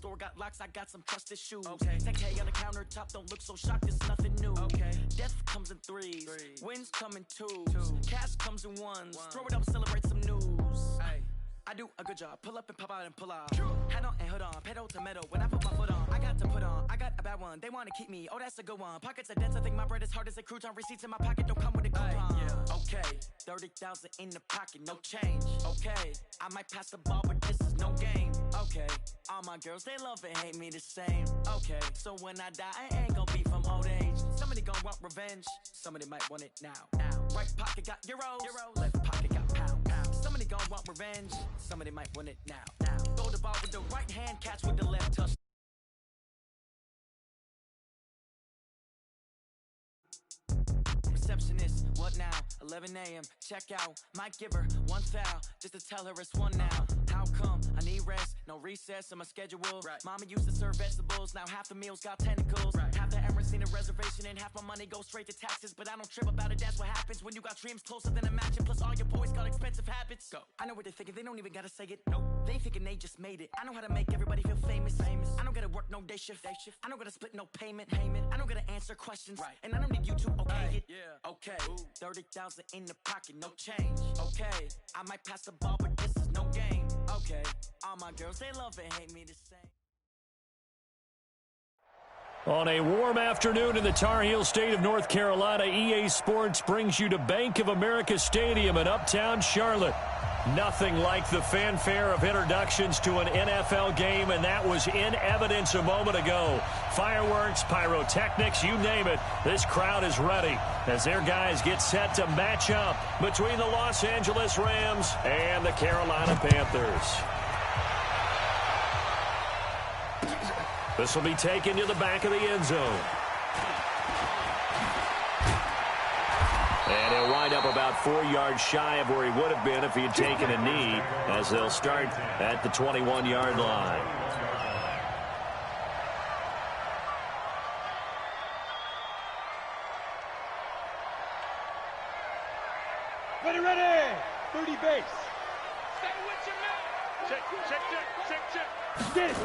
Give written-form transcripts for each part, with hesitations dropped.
store got locks, I got some trusted shoes. Okay. 10K on the countertop, don't look so shocked, it's nothing new. Okay. Death comes in threes. Wins come in twos. Cash comes in ones. Throw it up, celebrate some news. Ay. I do a good job, pull up and pop out and pull out. Head on and hood on, pedal to metal. When I put my foot on, I got to put on. I got a bad one, they want to keep me. Oh, that's a good one. Pockets are dense, I think my bread is hard as a crouton. Receipts in my pocket don't come with a coupon. Okay, 30,000 in the pocket, no change. Okay, I might pass the ball, but this is no game. Okay, all my girls, they love and hate me the same. Okay, so when I die, I ain't gonna be from old age. Somebody gon' want revenge, somebody might want it now. Right pocket got euros, left pocket got pounds. Somebody gon' want revenge, somebody might want it now. Throw the ball with the right hand, catch with the left touch. Receptionist, what now? 11 a.m. Check out. Might give her one foul just to tell her it's one now. How come? I need rest, no recess in my schedule. Right. Mama used to serve vegetables, now half the meals got tentacles. Right. Half the errands need a reservation and half my money goes straight to taxes. But I don't trip about it, that's what happens when you got dreams closer than a match. And plus all your boys got expensive habits. Go. I know what they're thinking, they don't even gotta say it. Nope. They thinking they just made it. I know how to make everybody feel famous. I don't gotta work no day shift. I don't gotta split no payment. I don't gotta answer questions. Right. And I don't need you to okay it. Yeah. Okay. 30,000 in the pocket, no change. Okay. I might pass the ball, but this is no game. Okay. All my girls, they love and hate me the same. On a warm afternoon in the Tar Heel state of North Carolina, EA Sports brings you to Bank of America Stadium in uptown Charlotte. Nothing like the fanfare of introductions to an NFL game, and that was in evidence a moment ago. Fireworks, pyrotechnics, you name it. This crowd is ready as their guys get set to match up between the Los Angeles Rams and the Carolina Panthers. This will be taken to the back of the end zone. And he'll wind up about 4 yards shy of where he would have been if he had taken a knee, as they'll start at the 21-yard line. Ready, 30 base. Stay with your man. Check. Get it.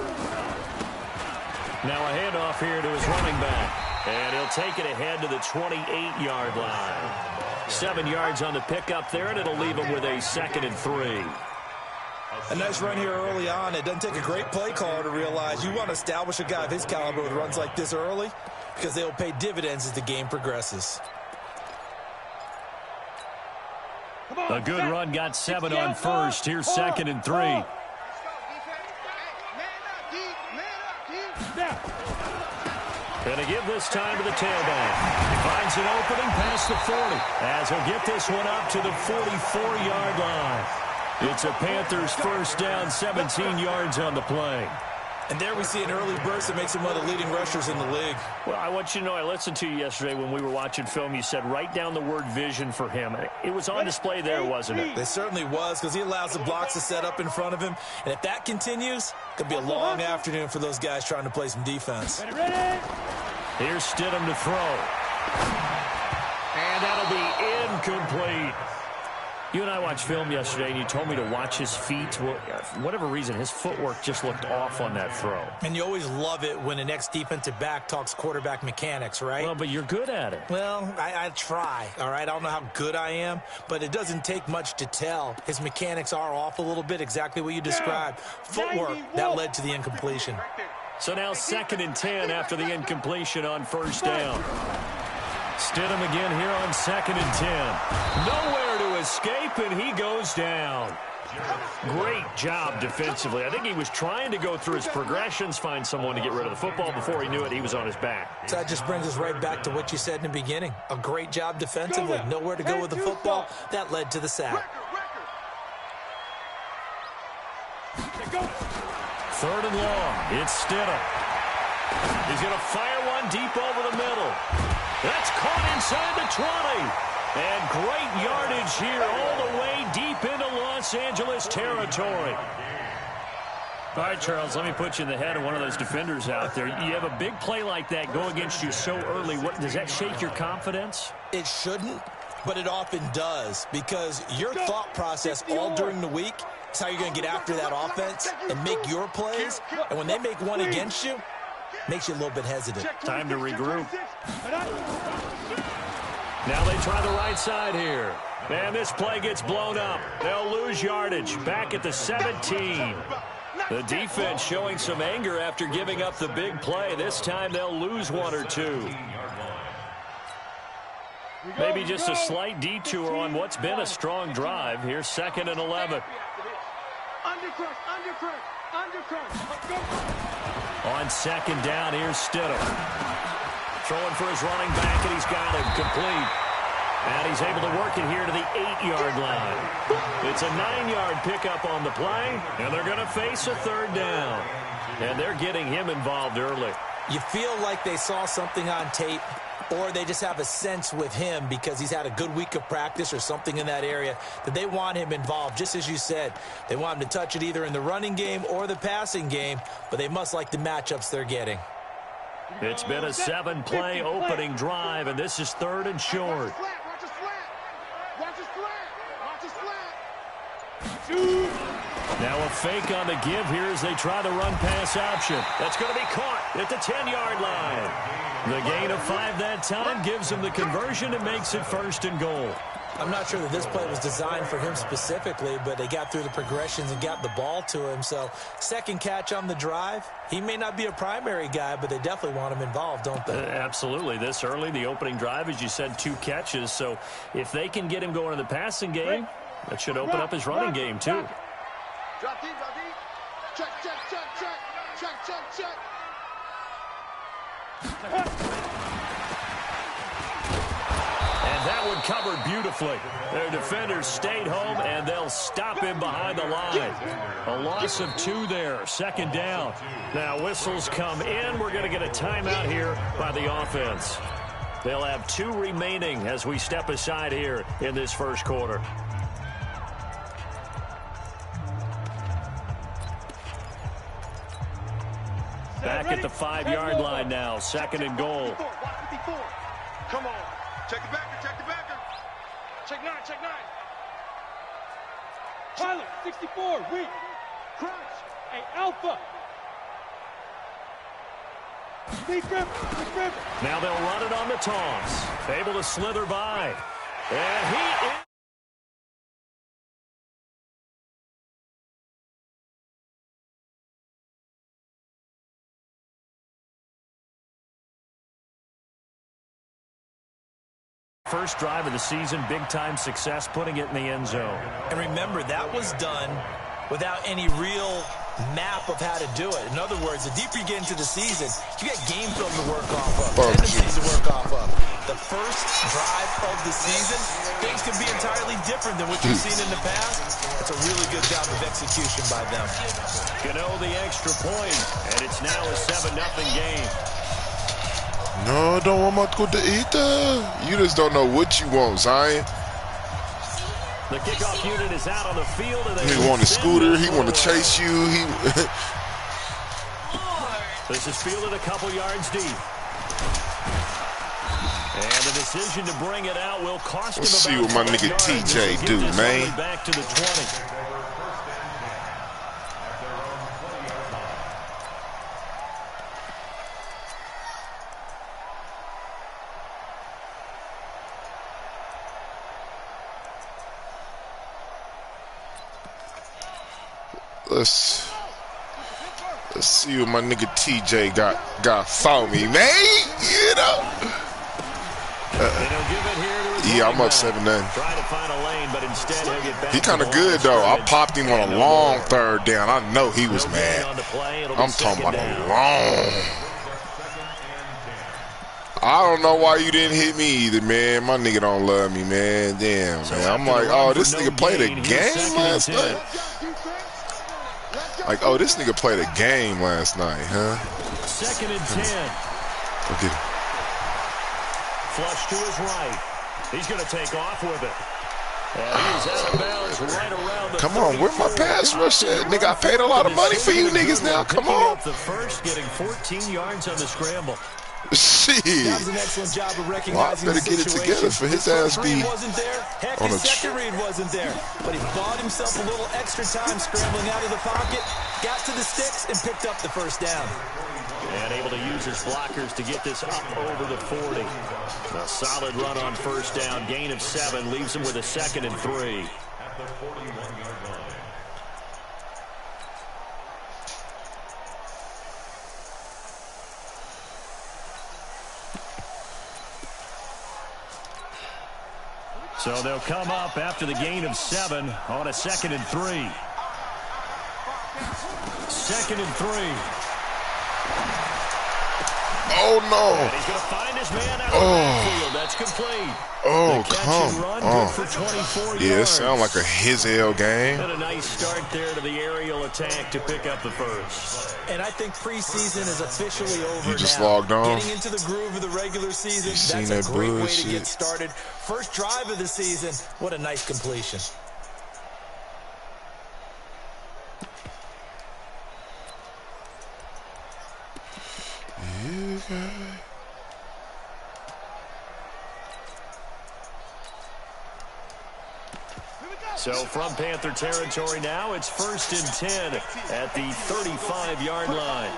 Now a handoff here to his running back. And he'll take it ahead to the 28-yard line. 7 yards on the pickup there, and it'll leave him with a 2nd and 3. A nice run here early on. It doesn't take a great play caller to realize you want to establish a guy of his caliber with runs like this early because they will pay dividends as the game progresses. A good run got 7 on first. Here's 2nd and 3. Going to give this time to the tailback. Finds an opening past the 40 as he'll get this one up to the 44-yard line. It's a Panthers first down, 17 yards on the play. And there we see an early burst that makes him one of the leading rushers in the league. Well, I want you to know, I listened to you yesterday when we were watching film. You said write down the word vision for him. It was on display there, wasn't it? It certainly was, because he allows the blocks to set up in front of him. And if that continues, it could be a long afternoon for those guys trying to play some defense. Ready. Here's Stidham to throw. And that'll be incomplete. You and I watched film yesterday, and you told me to watch his feet. Well, for whatever reason, his footwork just looked off on that throw. And you always love it when an ex-defensive back talks quarterback mechanics, right? Well, but you're good at it. Well, I try, all right? I don't know how good I am, but it doesn't take much to tell. His mechanics are off a little bit, exactly what you described. Footwork, that led to the incompletion. So now 2nd and 10 after the incompletion on first down. Stidham again here on 2nd and 10. Nowhere to escape, and he goes down. Great job defensively. I think he was trying to go through his progressions, find someone to get rid of the football. Before he knew it, he was on his back. So that just brings us right back to what you said in the beginning. A great job defensively. Nowhere to go with the football. That led to the sack. 3rd and long. It's Stidham. He's going to fire one deep over the middle. That's caught inside the 20. And great yardage here all the way deep into Los Angeles territory. All right, Charles, let me put you in the head of one of those defenders out there. You have a big play like that go against you so early. Does that shake your confidence? It shouldn't, but it often does, because your thought process all during the week It's how you're going to get after that offense and make your plays. And when they make one against you, makes you a little bit hesitant. Time to regroup. Now they try the right side here. And this play gets blown up. They'll lose yardage. Back at the 17. The defense showing some anger after giving up the big play. This time they'll lose one or two. Maybe just a slight detour on what's been a strong drive. Here's 2nd and 11. On 2nd down, here's Stidham. Throwing for his running back, and he's got him complete. And he's able to work it here to the 8-yard line. It's a 9-yard pickup on the play, and they're going to face a 3rd down. And they're getting him involved early. You feel like they saw something on tape, or they just have a sense with him because he's had a good week of practice or something in that area that they want him involved. Just as you said, they want him to touch it either in the running game or the passing game, but they must like the matchups they're getting. It's been a 7-play opening drive, and this is 3rd and short. Now a fake on the give here as they try the run-pass option. That's going to be caught at the 10-yard line. The gain of 5 that time gives them the conversion and makes it 1st and goal. I'm not sure that this play was designed for him specifically, but they got through the progressions and got the ball to him. So 2nd catch on the drive. He may not be a primary guy, but they definitely want him involved, don't they? Absolutely. This early, the opening drive, as you said, 2 catches. So if they can get him going in the passing game, that should open up his running game, too. Drop deep, check, check, check, check, check, check, check. And that one covered beautifully. Their defenders stayed home, and they'll stop him behind the line. A loss of 2 there, 2nd down. Now whistles come in. We're going to get a timeout here by the offense. They'll have 2 remaining as we step aside here in this first quarter. Back at the 5-yard line now, 2nd and goal. Come on. Check the backer, check the backer. Check 9, check 9. Pilot, 64, weak. Crunch, hey, alpha. Now they'll run it on the toss. Able to slither by. And he is... First drive of the season, big-time success, putting it in the end zone. And remember, that was done without any real map of how to do it. In other words, the deeper you get into the season, you got game film to work off of, tendencies to work off of. The first drive of the season, things can be entirely different than what you've seen in the past. That's a really good job of execution by them. Gano the extra point, and it's now a 7-0 game. No, I don't want my to eat that. You just don't know what you want, Zion. The kickoff unit is out on the field. And he want a scooter. He want to chase you. This is fielded a couple yards deep. And the decision to bring it out will cost him. Let's see what my nigga TJ do, man. Back to the 20. Let's see what my nigga TJ got for me, man. You know. Yeah, I'm up 7-9. He kind of good though. I popped him on a long 3rd down. I know he was mad. I'm talking about a long. I don't know why you didn't hit me either, man. My nigga don't love me, man. Damn, man. I'm like, oh, this nigga played a game last night. Like, oh, this nigga played a game last night, huh? 2nd and 10. Okay. Flush to his right. He's going to take off with it. And he's out of bounds right around the Come on, where my pass rush at? Nigga, I paid a lot of money for you niggas now. Come on. The first, getting 14 yards on the scramble. Shit. That was an excellent job of recognizing better the get it situation. together for his ass first be read wasn't there. Heck, on his a second read wasn't there. But he bought himself a little extra time scrambling out of the pocket, got to the sticks, and picked up the first down. And able to use his blockers to get this up over the 40. A solid run on first down. Gain of 7 leaves him with a 2nd and 3. So they'll come up after the gain of 7 on a 2nd and 3. 2nd and 3. Oh, no. And he's going to find his man out of the backfield. That's complete. Oh, the catch come and run, on. good for 24 Yeah, it yards. sounds like a his-hell game. And a nice start there to the aerial attack to pick up the first. And I think preseason is officially over. You just now. logged on? Getting into the groove of the regular season, You that's a great way to bullshit? get started. First drive of the season, what a nice completion. So from Panther territory now, it's 1st and 10 at the 35-yard line.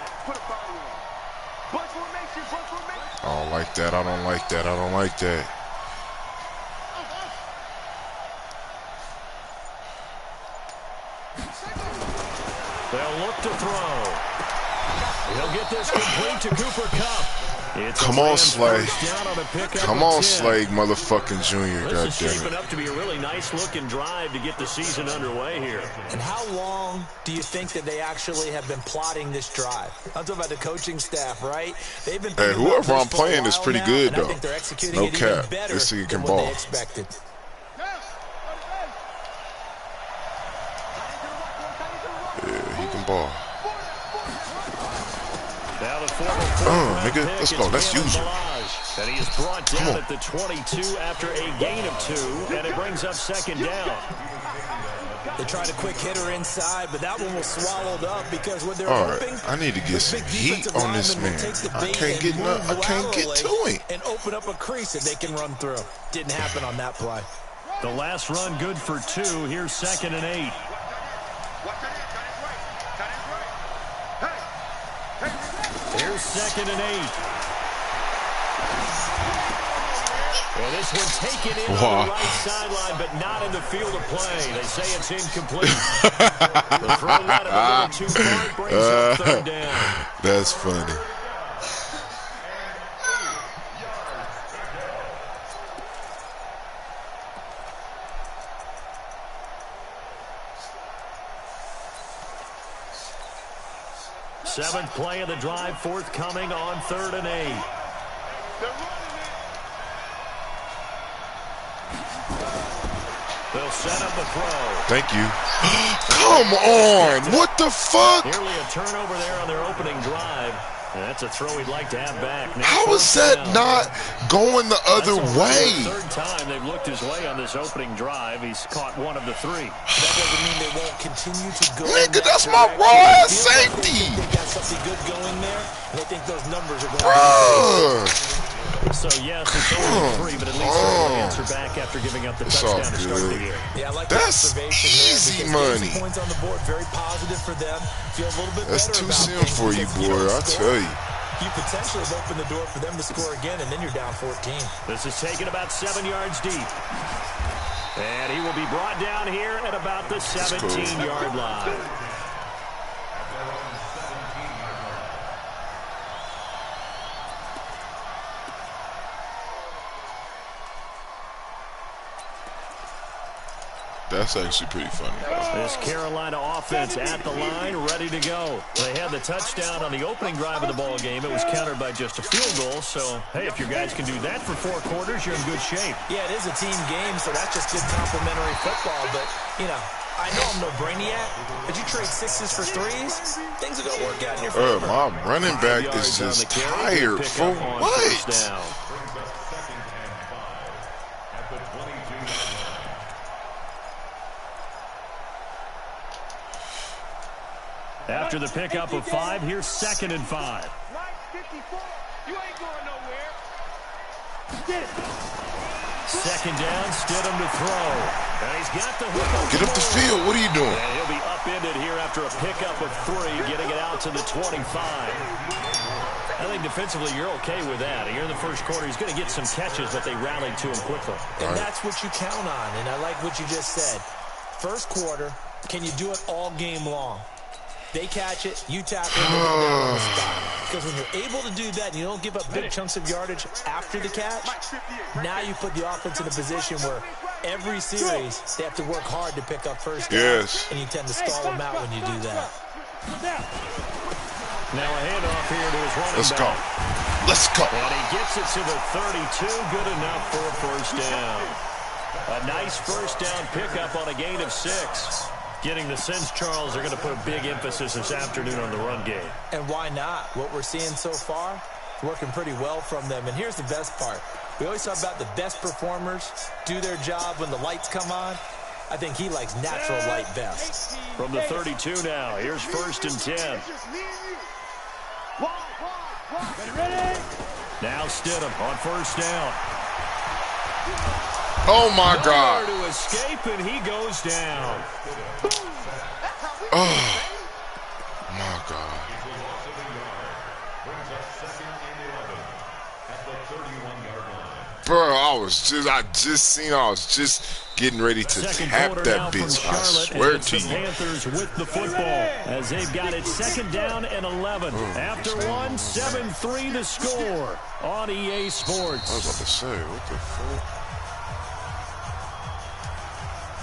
I don't like that. I don't like that. I don't like that. They'll look to throw. He'll get this complete to Cooper Kupp. Come on, Slay. Come on, Slay, motherfucking Junior. This is shaping Goddammit. up to be a really nice-looking drive to get the season underway here. And how long do you think that they actually have been plotting this drive? I'm talking about the coaching staff, right? They've been. Hey, whoever I'm playing is pretty good, though. I think they're executing No it cap. even better This nigga can than what ball. they expected. Yeah, he can ball. Now the former Nigga, let's go. Let's use him. And he is brought down at the 22 after a gain of 2, and it brings up 2nd down. They tried a quick hitter inside, but that one was swallowed up because when they're All hoping, right, I need to get some big heat defensive on this lineman man. will take the I bait can't and get move I can't get to laterally him. and open up a crease that they can run through. Didn't happen on that play. The last run good for 2. Here's 2nd and 8. Here's 2nd and 8. Well, this one taken in on the right sideline, but not in the field of play. They say it's incomplete. The throw not a little too far, brings up 3rd down. That's funny. Seventh play of the drive forthcoming on 3rd and 8. They'll set up the throw. Thank you. Come on. What the fuck? Nearly a turnover there on their opening drive. And that's a throw he'd like to have back. Now How is that not going the other way? The 3rd time they've looked his way on this opening drive. He's caught 1 of the 3. That doesn't mean they won't continue to go. Nigga, that's my raw ass safety. They got something good going there, and they think those numbers are going Bruh. So, yes, it's only 3, but at least they'll answer back after giving up the It's all touchdown to start the good. year. Yeah, I like That's the observation there easy because money. getting some points on the board, very positive for them. Feel a little bit That's better 2 about Sims things for you, because if boy. don't I score, tell you. you potentially have opened the door for them to score again, and then you're down 14. This is taken about 7 yards deep. And he will be brought down here at about the 17-yard line. That's actually pretty funny. This Carolina offense at the line, ready to go. They had the touchdown on the opening drive of the ball game. It was countered by just a field goal. So, hey, if your guys can do that for 4 quarters, you're in good shape. Yeah, it is a team game, so that's just good complimentary football. But, you know, I know I'm no brainiac, but you trade 6s for 3s, things are going to work out in your favor. My running back is just tired. For what? After the pickup of 5, here's 2nd and 5. You ain't going nowhere. Second down, Stidham to throw. And he's got the hook up. Get up the field. What are you doing? And he'll be upended here after a pickup of 3, getting it out to the 25. I think defensively you're okay with that. Here in the first quarter, he's going to get some catches, but they rallied to him quickly. And that's what you count on, and I like what you just said. First quarter, can you do it all game long? They catch it, you tackle it, they go down on the spot. Because when you're able to do that and you don't give up big chunks of yardage after the catch, now you put the offense in a position where every series they have to work hard to pick up first down. Yes. And you tend to stall them out when you do that. Now a handoff here to his running Let's back. go. Let's go. And he gets it to the 32. Good enough for a first down. A nice first down pickup on a gain of 6. Getting the sense, Charles, they're going to put a big emphasis this afternoon on the run game. And why not? What we're seeing so far, working pretty well from them. And here's the best part. We always talk about the best performers do their job when the lights come on. I think he likes natural light best. From the 32 now, here's 1st and 10. Now Stidham on first down. Oh, my God. To escape, and he goes down. Oh, my God. Bro, I was just getting ready to tap that bitch. I swear to you. Panthers with the football as they've got it 2nd down and 11. After 1, 7-3 to score on EA Sports. I was about to say, what the fuck?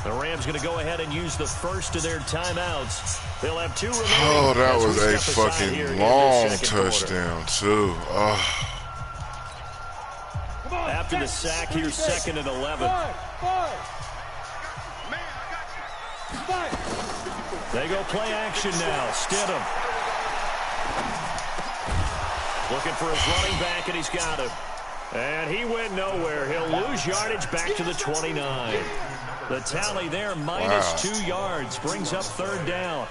The Rams going to go ahead and use the first of their timeouts. They'll have 2 remaining. Oh, that was a fucking long touchdown, too. Oh. After the sack, here's 2nd and 11. They go play action now. Stidham. Looking for his running back, and he's got him. And he went nowhere. He'll lose yardage back to the 29. The tally there, minus 2 yards, brings up 3rd down.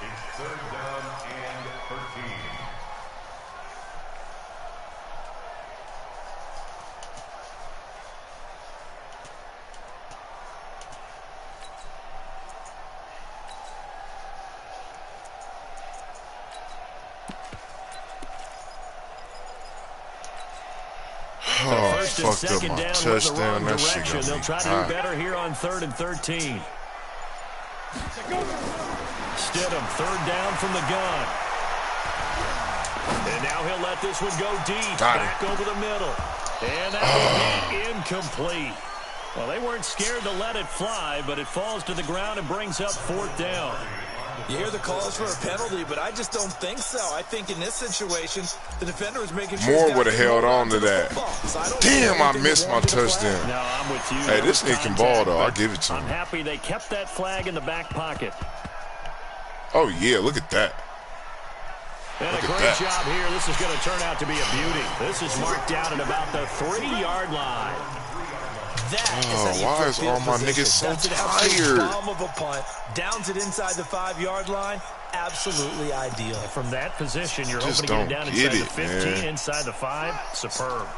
Oh, fucked up my touchdown. That shit got me They'll try to do better here on 3rd and 13. Stidham, 3rd down from the gun. And now he'll let this one go deep. Back over the middle. And that will be incomplete. Well, they weren't scared to let it fly, but it falls to the ground and brings up 4th down. You hear the calls for a penalty, but I just don't think so. I think in this situation, the defender was making sure Moore would have held on to that. Damn, I missed my touchdown. No, I'm with you. Hey, this nigga can ball, though. I'll give it to him. I'm happy they kept that flag in the back pocket. Oh, yeah, look at that. And a great job here. This is going to turn out to be a beauty. This is marked down at about the 3-yard line. Why is all my niggas so tired? Bomb of a punt, downs it inside the 5-yard line. Absolutely ideal. From that position, you're hoping to get it down inside the 15, inside the 5. Superb.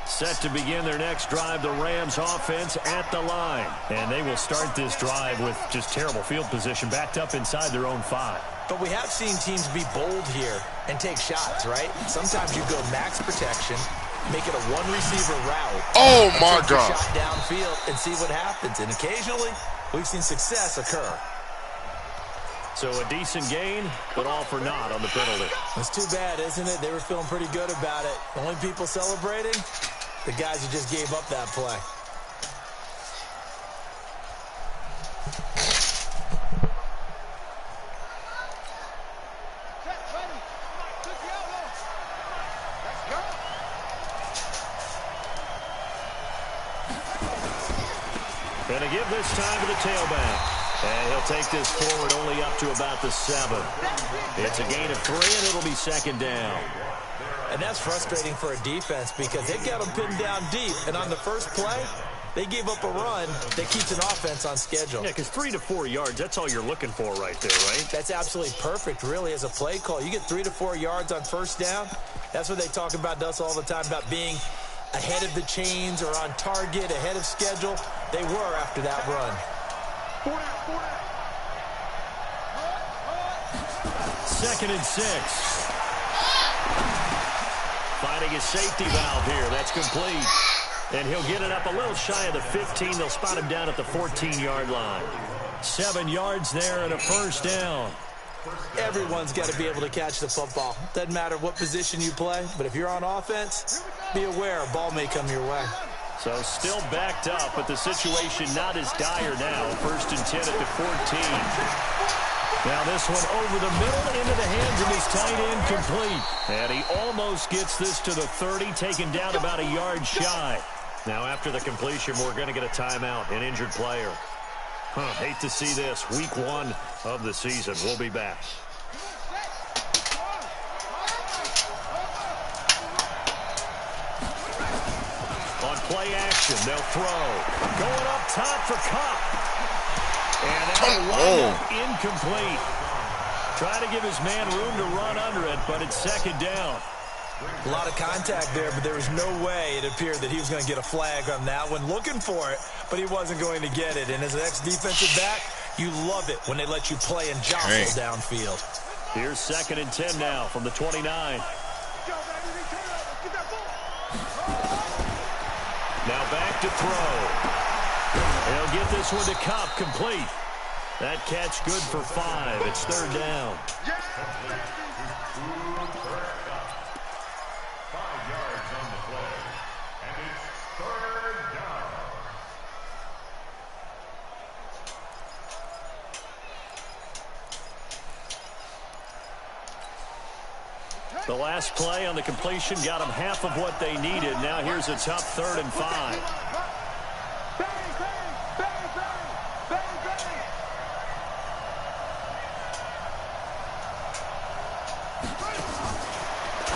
Set to begin their next drive, the Rams offense at the line. And they will start this drive with just terrible field position, backed up inside their own 5. But we have seen teams be bold here and take shots, right? Sometimes you go max protection, make it a one-receiver route. Oh, my God. Shot downfield and see what happens. And occasionally, we've seen success occur. So a decent gain, but all for naught on the penalty. It's too bad, isn't it? They were feeling pretty good about it. The only people celebrating, the guys who just gave up that play. Going to give this time to the tailback. And he'll take this forward only up to about the 7. It's a gain of 3, and it'll be 2nd down. And that's frustrating for a defense because they got them pinned down deep. And on the first play, They gave up a run that keeps an offense on schedule. Yeah, because 3 to 4 yards, that's all you're looking for right there, right? That's absolutely perfect, really, as a play call. You get 3 to 4 yards on first down. That's what they talk about us all the time, about being ahead of the chains or on target, ahead of schedule. They were after that run. 2nd and 6. Finding his safety valve here. That's complete. And he'll get it up a little shy of the 15. They'll spot him down at the 14-yard line. 7 yards there and a first down. Everyone's got to be able to catch the football. Doesn't matter what position you play, but if you're on offense, be aware a ball may come your way. So still backed up, but the situation not as dire now. 1st and 10 at the 14. Now this one over the middle into the hands of his tight end, complete. And he almost gets this to the 30, taken down about a yard shy. Now after the completion, we're going to get a timeout, an injured player. Hate to see this. Week 1 of the season. We'll be back. On play action, they'll throw. Going up top for Cup. And that'll wind up incomplete. Trying to give his man room to run under it, but it's 2nd down. A lot of contact there, but there was no way it appeared that he was going to get a flag on that one. Looking for it, but he wasn't going to get it. And as an ex-defensive back, you love it when they let you play and jostle downfield. Here's 2nd and 10 now from the 29. Now back to throw. He'll get this one to Cup, complete. That catch good for 5. It's 3rd down. The last play on the completion got them half of what they needed. Now here's a tough 3rd and 5.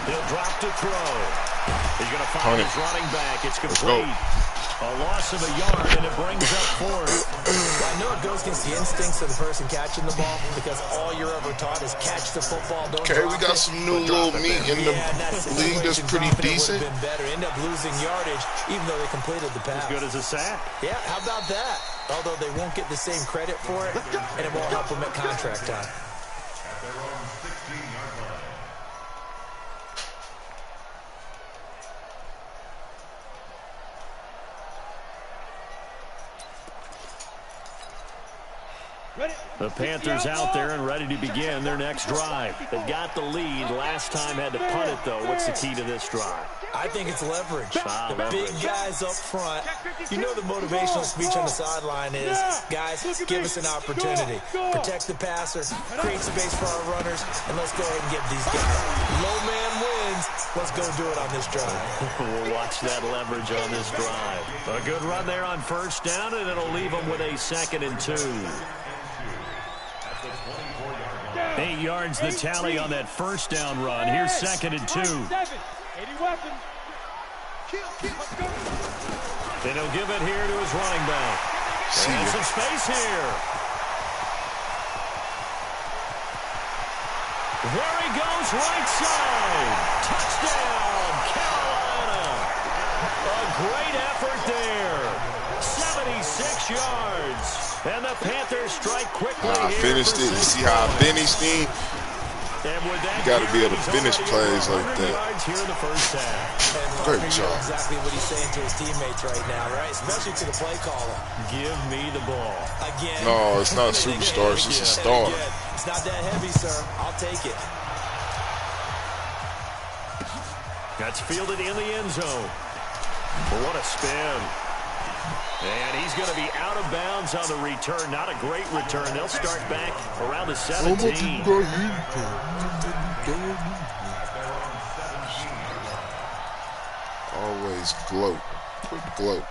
He'll drop to throw. He's going to find his running back. It's complete. A loss of a yard, and it brings up 4th. I know it goes against the instincts of the person catching the ball because all you're ever taught is catch the football, don't drop we got some new little meat in the league that's pretty decent. Been better. End up losing yardage, even though they completed the pass. As good as a sack. Yeah, how about that? Although they won't get the same credit for it, and it won't help them at contract time. The Panthers out there and ready to begin their next drive. They've got the lead. Last time had to punt it, though. What's the key to this drive? I think it's leverage. The big guys up front. You know the motivational speech on the sideline is, guys, give us an opportunity. Protect the passer, create space for our runners, and let's go ahead and give these guys. Low man wins. Let's go do it on this drive. We'll watch that leverage on this drive. A good run there on 1st down, and it'll leave them with a 2nd and 2. 8 yards the tally on that 1st down run. Here's 2nd and 2. Then he'll give it here to his running back. And some space here. There he goes, right side. Touchdown, Carolina. A great effort there. 76 yards. And the Panthers strike quickly. I finished it. You see how I finished it? You got to be able to finish plays like that. Here in the first half. Great job. Exactly what he's saying to his teammates right now, right? Especially to the play caller. Give me the ball. Again. No, it's not a superstar. It's just a star. It's not that heavy, sir. I'll take it. That's fielded in the end zone. What a spin. And he's going to be out of bounds on the return. Not a great return. They'll start back around the 17. Always gloat. Quick gloat.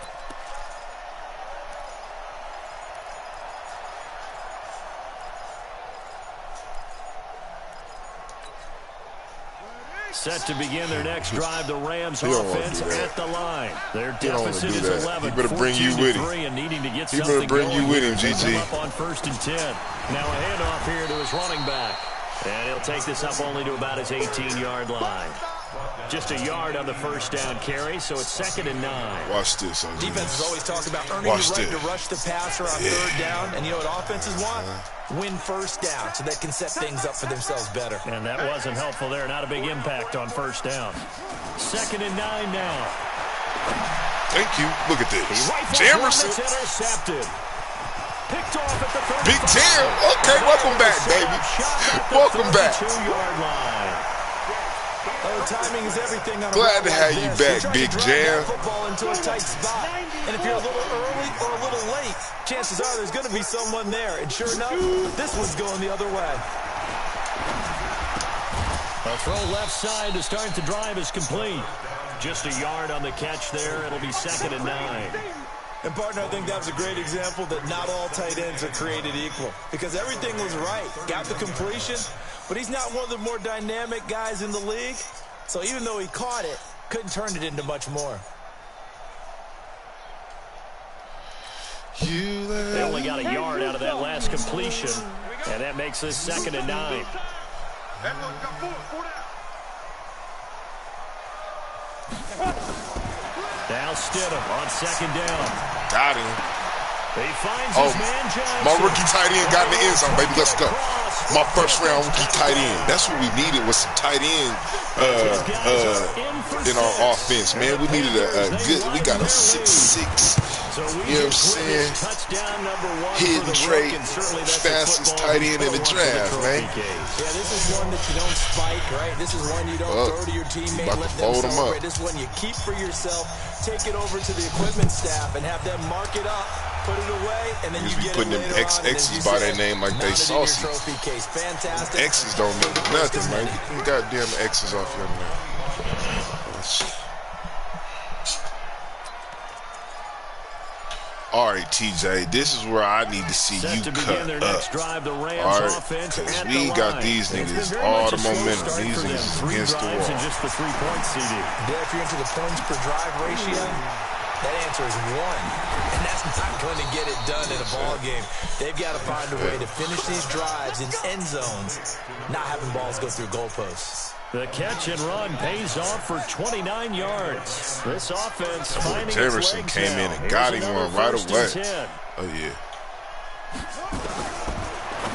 Set to begin their next drive, the Rams offense at the line. Their deficit is 11. He better bring you with him. And needing to get he better bring you with him, GG. Up on 1st and 10. Now a handoff here to his running back. And he'll take this up only to about his 18-yard line. Just a yard on the first down carry, so it's 2nd and 9. Watch this. Defenses always talk about earning the right to rush the passer on 3rd down. And you know what offenses want? Win 1st down so they can set things up for themselves better. And that wasn't helpful there. Not a big impact on 1st down. 2nd and 9 now. Thank you. Look at this. Jamerson. Intercepted. Picked off at the 35. Big Jam. Okay, welcome back, baby. Welcome back. 2-yard line. Oh, timing is everything. Glad to have you back, Big Jam. Football into a tight spot. And if you're a little early or a little late, chances are there's going to be someone there. And sure enough, this one's going the other way. A throw left side to start the drive is complete. Just a yard on the catch there. It'll be 2nd and 9. And, partner, I think that was a great example that not all tight ends are created equal. Because everything was right. Got the completion, but he's not one of the more dynamic guys in the league. So even though he caught it, couldn't turn it into much more. They only got a yard out of that last completion, and that makes this 2nd and 9. Now Stidham on 2nd down. Got him. He finds his man Johnson. My rookie tight end got in the end zone, baby. Let's go. My 1st round rookie tight end. That's what we needed, was some tight end in our offense, man. We needed a good. We got a 6'6". You know what I'm saying? Hidden trait, fastest tight end in the draft, man. Yeah, this is one that you don't spike, right? This is one you don't throw to your teammate, let them celebrate. This one you keep for yourself, take it over to the equipment staff, and have them mark it up, put it away, and then you get it later on. Putting them X's by their name like they saucy. Fantastic. X's don't mean nothing, man. You goddamn X's off your name. All right, TJ, this is where I need to see you cut up. All right, because we got these niggas all the momentum. These niggas against the wall. Just the 3-point CD. If you're into the points per drive ratio, that answer is 1. And that's not going to get it done in a ball game. They've got to find a way to finish these drives in end zones, not having balls go through goalposts. The catch and run pays off for 29 yards. This offense finding its Jamerson legs came now. in and got him one right away. Oh, yeah.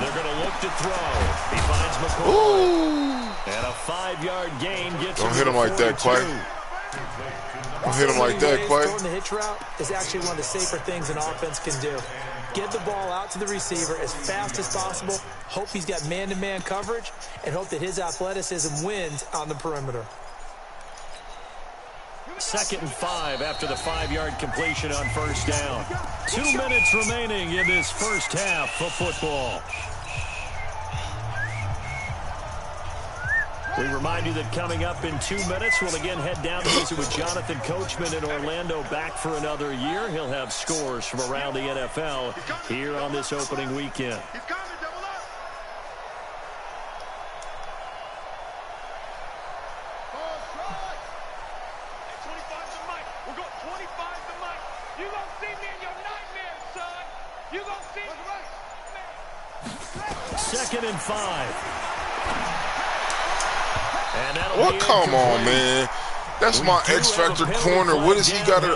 They're going to look to throw. He finds McCoy. And a 5-yard gain gets him. Don't hit him like that, Clay. Don't hit him like that, Clay. Throwing the hitch route is actually one of the safer things an offense can do. Get the ball out to the receiver as fast as possible, hope he's got man-to-man coverage, and hope that his athleticism wins on the perimeter. 2nd and 5 after the 5-yard completion on 1st down. 2 minutes remaining in this first half of football. We remind you that coming up in 2 minutes, we'll again head down to visit with Jonathan Coachman in Orlando, back for another year. He'll have scores from around the NFL here on this opening weekend. Second and 5. Well, come on, man. That's my X-Factor corner. What has he got to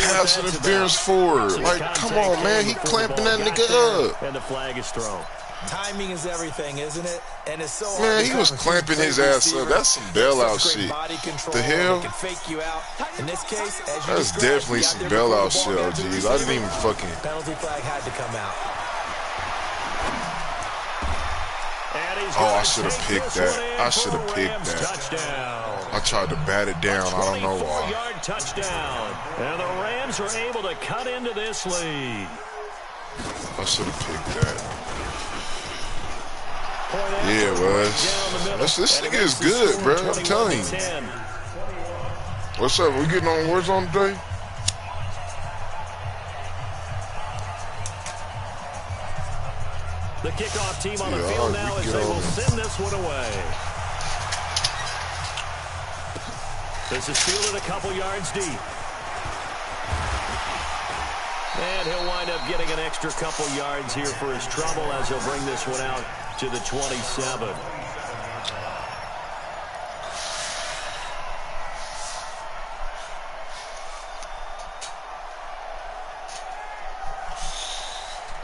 pass interference for? Like, come on, man. He clamping that nigga up. And the flag is thrown. Timing is everything, isn't it? And it's so hard. Man, he was clamping his ass up. That's some bailout shit. The hell? In this case, that's definitely some bailout shit, OGs. I didn't even fucking. Penalty flag had to come out. Oh, I should have picked that. I should have picked that. Touchdown. I tried to bat it down. I don't know why. 24-yard touchdown. And the Rams are able to cut into this lead. I should have picked that. Yeah, it was. This nigga is good, bro. I'm telling you. What's up? We getting on Warzone today? The kickoff team on the field now as they will send this one away. This is fielded a couple yards deep. And he'll wind up getting an extra couple yards here for his trouble as he'll bring this one out to the 27.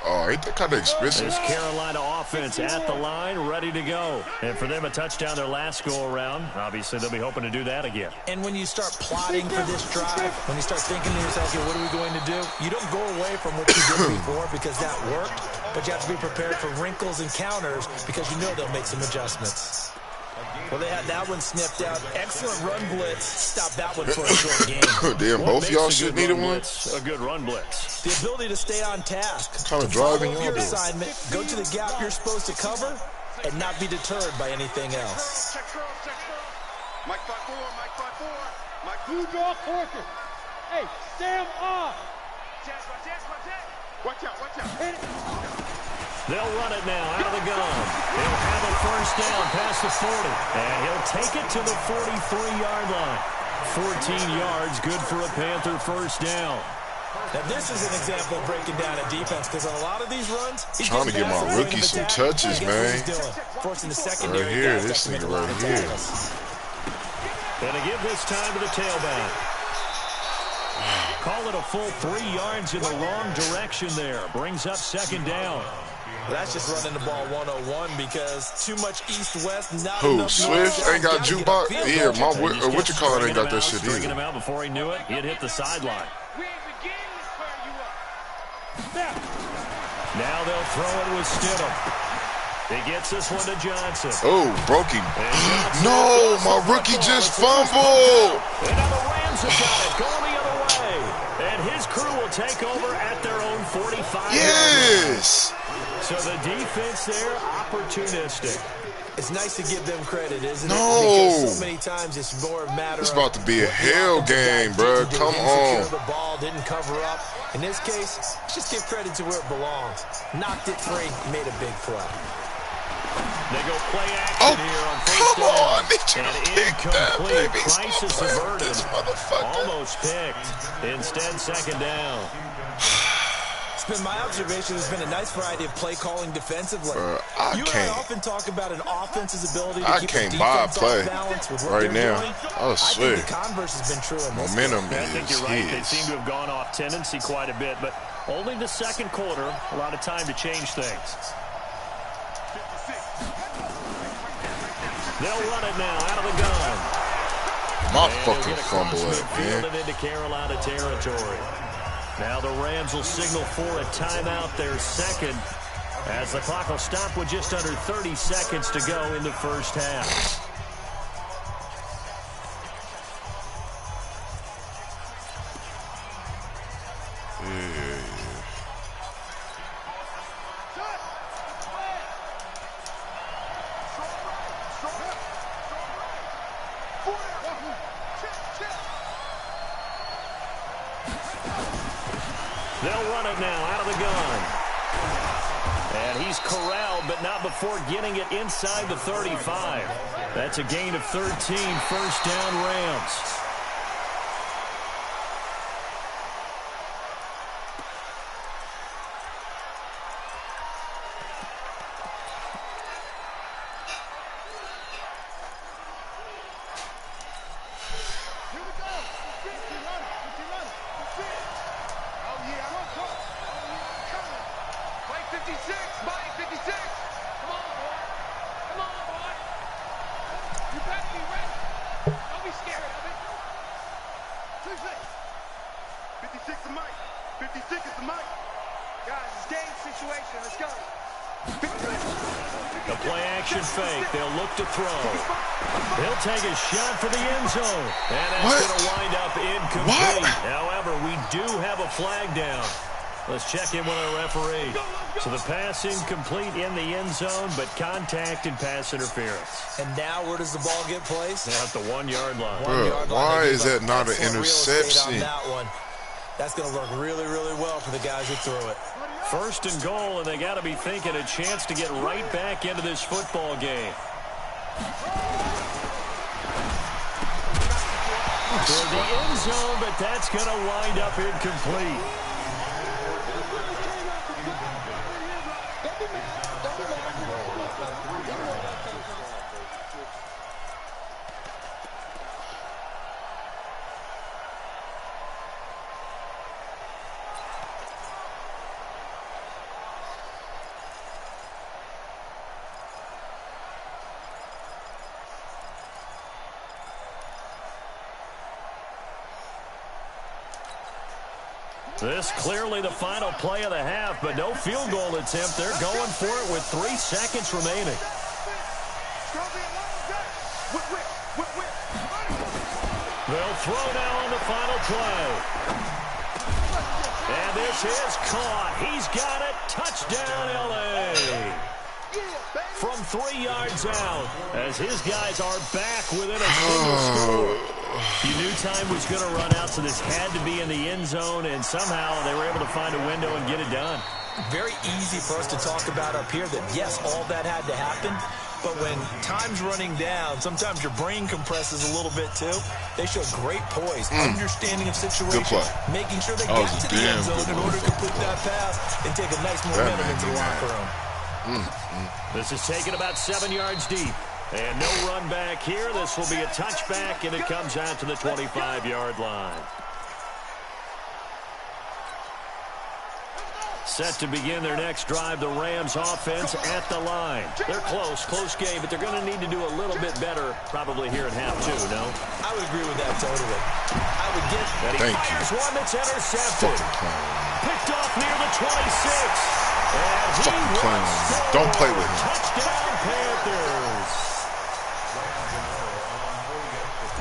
Oh, ain't that kind of expensive? This Carolina offense at the line, ready to go. And for them, a touchdown their last go-around. Obviously, they'll be hoping to do that again. And when you start plotting for this drive, when you start thinking to yourself, okay, what are we going to do? You don't go away from what you did before because that worked, but you have to be prepared for wrinkles and counters because you know they'll make some adjustments. Well, they had that one snipped out. Excellent run blitz. Stop that one for a short game. Damn, both y'all should need one. A good run blitz. The ability to stay on task. What kind of driving Follow y'all your doing? assignment, go to the gap you're supposed to cover, and not be deterred by anything else. Check throw. Mike 5-4, Mike 5-4. Mike Blue draw fortress. Hey, Sam off. Watch out. Hit it. They'll run it now out of the gun. He'll have a first down past the 40. And he'll take it to the 43-yard line. 14 yards, good for a Panther first down. Now, this is an example of breaking down a defense because on a lot of these runs, he's Trying to getting get my past the rookie point of some attack. touches, Guess what man. he's doing? Forcing the secondary Right here, guys this to commit nigga a lot right of here. tackles. And to give this time to the tailback. Call it a full 3 yards in the wrong direction there. Brings up second down. That's just running the ball 101 because too much east-west, not Who, enough Swift north-south. ain't got Gotta get a jukebox? field Yeah, goal. what you call it ain't got that shit Stringing him either. out before he knew it. He'd hit the sideline. We ain't beginning to fire you up. Snap. Now they'll throw it with Stidham. He gets this one to Johnson. Oh, broke him. And Johnson No, goes my for the rookie ball. just It's the first fumbled. touchdown. And now the Rams have got it, going the other way. And his crew will take over at their own 45. Yes. So the defense there, opportunistic. It's nice to give them credit, isn't No. it? Because so many times it's more a matter It's of about to be a what the hell offensive game, guy bro. didn't do. Come Didn't on. secure the ball, didn't cover up. In this case, let's just give credit to where it belongs. Knocked it free, made a big play. They go play action Oh, here on first come down. on. Need you And to pick that, incomplete. baby. Crisis Stop playing with averted. this motherfucker. Almost picked. Instead, second down. It's been my observation. There's been a nice variety of play calling defensively. I You and I can't. often talk about an offense's ability to I keep can't the buy a defense play off balance with what right they're now. doing. I swear. think the converse has been true in this Momentum I think is you're right. They his. seem to have gone off tendency quite a bit, but only the second quarter. A lot of time to change things. They'll run it now out of the gun. My And he'll fucking get across fumble up, midfield man. and into Carolina territory. Now the Rams will signal for a timeout, their second, as the clock will stop with just under 30 seconds to go in the first half. They'll run it now out of the gun. And he's corralled, but not before getting it inside the 35. That's a gain of 13, first down Rams. The play-action fake. They'll look to throw. They'll take a shot for the end zone. And that's going to wind up incomplete. However, we do have a flag down. Let's check in with our referee. So the pass incomplete in the end zone, but contact and pass interference. And now where does the ball get placed? Now at the 1 yard line. Bro, why is that not an interception? On that one. That's going to work really, really well for the guys who threw it. First and goal, and they got to be thinking a chance to get right back into this football game. toward the end zone, but that's going to wind up incomplete. This clearly the final play of the half, but no field goal attempt. They're going for it with 3 seconds remaining. They'll throw now on the final play. And this is caught. He's got it. Touchdown, L.A. From 3 yards out, as his guys are back within a single score. You knew time was going to run out, so this had to be in the end zone, and somehow they were able to find a window and get it done. Very easy for us to talk about up here that, yes, all that had to happen, but when time's running down, sometimes your brain compresses a little bit too. They show great poise, understanding of situation, making sure they got to the end zone in order to complete that pass and take a nice momentum into the locker room. This is taken about 7 yards deep. And no run back here. This will be a touchback, and it comes out to the 25-yard line. Set to begin their next drive, the Rams offense at the line. They're close game, but they're going to need to do a little bit better probably here at half two, no? I would agree with that totally. I would get that he fires one that's intercepted. Picked off near the 26. And he don't play with him. Touchdown, Panthers.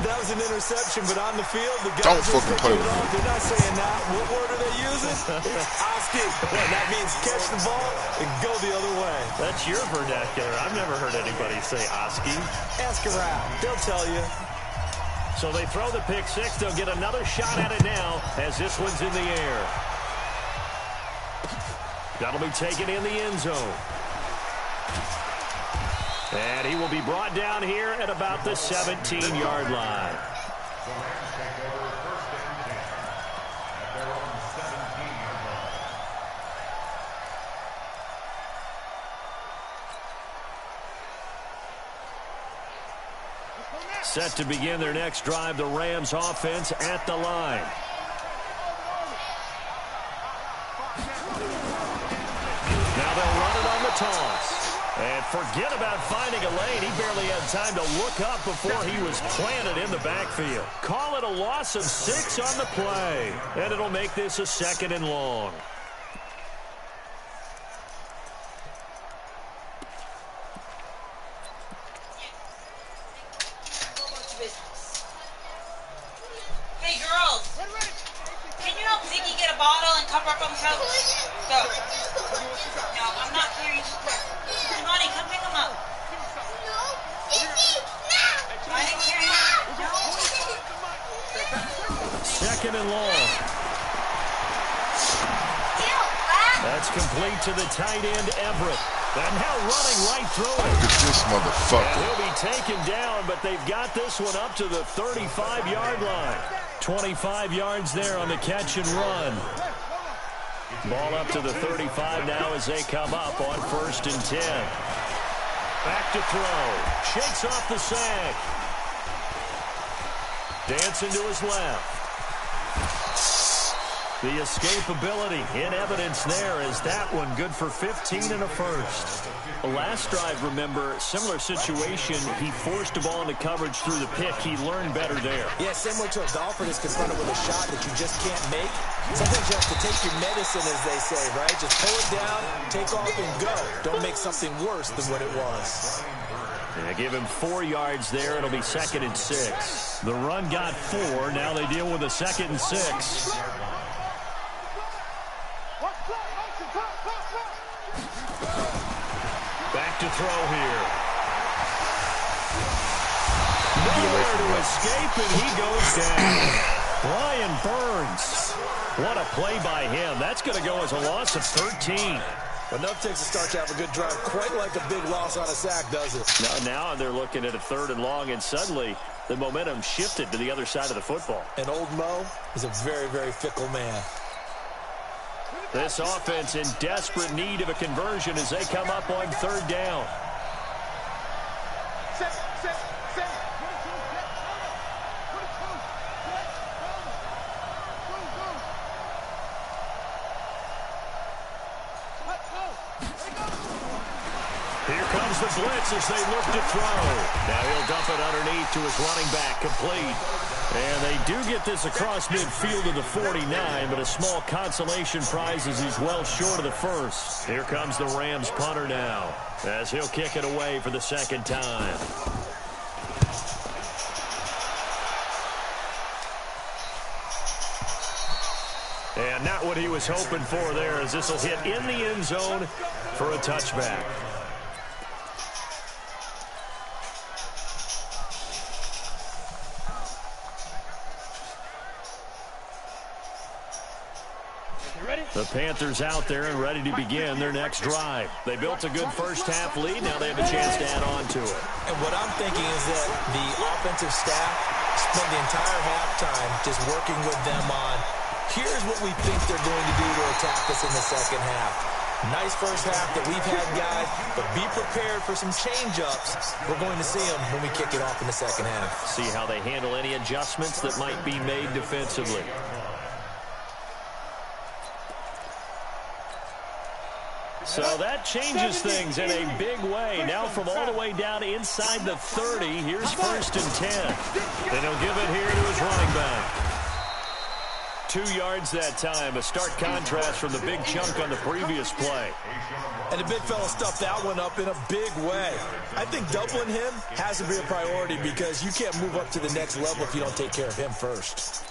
That was an interception, but on the field, the guys don't fucking play with him. They're not saying that. What word are they using? Oski. That means catch the ball and go the other way. That's your vernacular. I've never heard anybody say Oski. Ask around. They'll tell you. So they throw the pick six. They'll get another shot at it now as this one's in the air. That'll be taken in the end zone. And he will be brought down here at about the 17-yard line. Set to begin their next drive, the Rams offense at the line. Now they'll run it on the toss. And forget about finding a lane. He barely had time to look up before he was planted in the backfield. Call it a loss of 6 on the play. And it'll make this a 2nd and long. Hey, girls. Can you help Ziggy get a bottle and cover up on the couch? Go. No, I'm not hearing you. Money, come pick him up. No, Ziggy, no. I didn't hear you. No. 2nd and long. That's complete to the tight end, Everett. And now running right through it. Look at this motherfucker. And he'll be taken down, but they've got this one up to the 35-yard line. 25 yards there on the catch and run. Ball up to the 35 now as they come up on 1st and 10. Back to throw. Shakes off the sack. Dancing to his left. The escapability in evidence there as that one good for 15 and a first. The last drive, remember, similar situation. He forced the ball into coverage through the pick. He learned better there. Yeah, similar to a golfer that's confronted with a shot that you just can't make. Sometimes you have to take your medicine, as they say, right? Just pull it down, take off, and go. Don't make something worse than what it was. Yeah, give him 4 yards there. It'll be 2nd and 6. The run got 4. Now they deal with a 2nd and 6. Back to throw here. Nowhere to escape, and he goes down. Brian Burns. What a play by him. That's going to go as a loss of 13. Enough takes a start to have a good drive, quite like a big loss on a sack, does it? Now they're looking at a 3rd and long, and suddenly the momentum shifted to the other side of the football. And old Mo is a very, very fickle man. This offense in desperate need of a conversion as they come up on 3rd down. Here comes the blitz as they look to throw. Now he'll dump it underneath to his running back, complete. And they do get this across midfield of the 49, but a small consolation prize as he's well short of the first. Here comes the Rams punter now as he'll kick it away for the 2nd time. And not what he was hoping for there, as this will hit in the end zone for a touchback. The Panthers out there and ready to begin their next drive. They built a good first-half lead. Now they have a chance to add on to it. And what I'm thinking is that the offensive staff spent the entire halftime just working with them on, here's what we think they're going to do to attack us in the second half. Nice first half that we've had, guys, but be prepared for some change-ups. We're going to see them when we kick it off in the second half. See how they handle any adjustments that might be made defensively. So that changes things in a big way. Now from all the way down inside the 30, here's 1st and 10. Then he'll give it here to his running back. 2 yards that time, a stark contrast from the big chunk on the previous play. And the big fella stuffed that one up in a big way. I think doubling him has to be a priority because you can't move up to the next level if you don't take care of him first.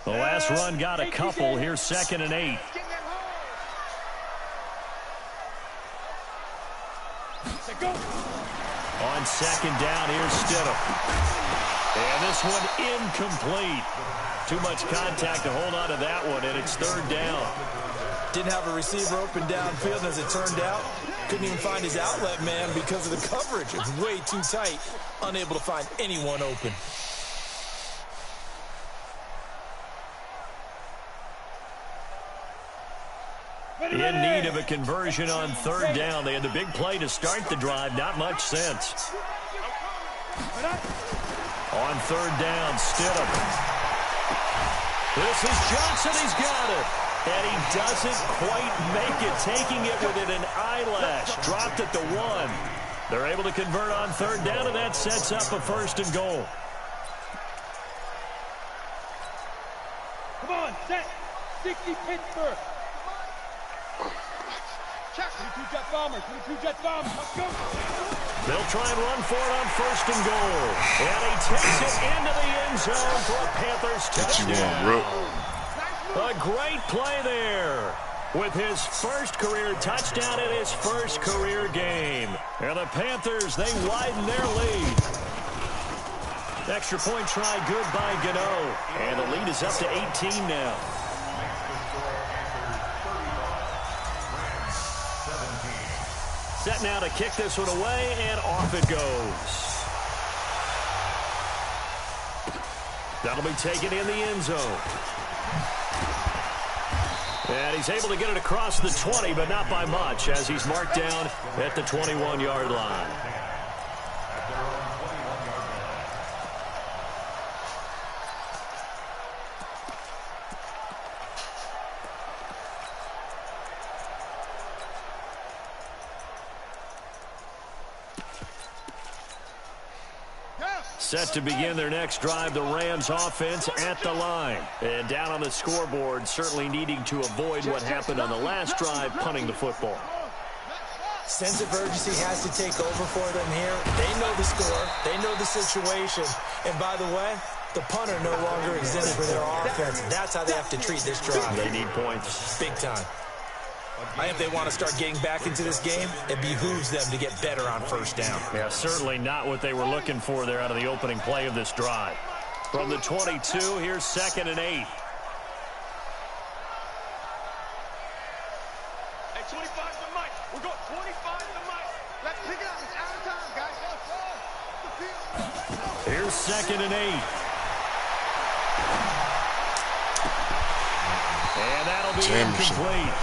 The last run got a couple. Here's 2nd and 8. On 2nd down, here's Stidham. And this one incomplete. Too much contact to hold on to that one, and it's 3rd down. Didn't have a receiver open downfield, and as it turned out, couldn't even find his outlet man because of the coverage. It was way too tight, unable to find anyone open. In need of a conversion on 3rd down. They had the big play to start the drive. Not much sense. On 3rd down, Stidham. This is Johnson. He's got it. And he doesn't quite make it. Taking it within an eyelash. Dropped at the 1. They're able to convert on 3rd down, and that sets up a 1st and goal. Come on, set. 60 Pittsburgh. 22 Jet Bombers, 22 Jet Bombers, let's go! They'll try and run for it on 1st and goal. And he takes it into the end zone for a Panthers touchdown. A great play there with his first career touchdown in his first career game. And the Panthers, they widen their lead. Extra point try good by Gano. And the lead is up to 18 now. Set now to kick this one away, and off it goes. That'll be taken in the end zone. And he's able to get it across the 20, but not by much, as he's marked down at the 21-yard line. Set to begin their next drive, the Rams offense at the line. And down on the scoreboard, certainly needing to avoid what happened on the last drive, punting the football. Sense of urgency has to take over for them here. They know the score. They know the situation. And by the way, the punter no longer exists for their offense. That's how they have to treat this drive. They need points. Big time. I think if they want to start getting back into this game, it behooves them to get better on 1st down. Yeah, certainly not what they were looking for there out of the opening play of this drive. From the 22, here's 2nd and 8. Here's 2nd and 8. And that'll be incomplete.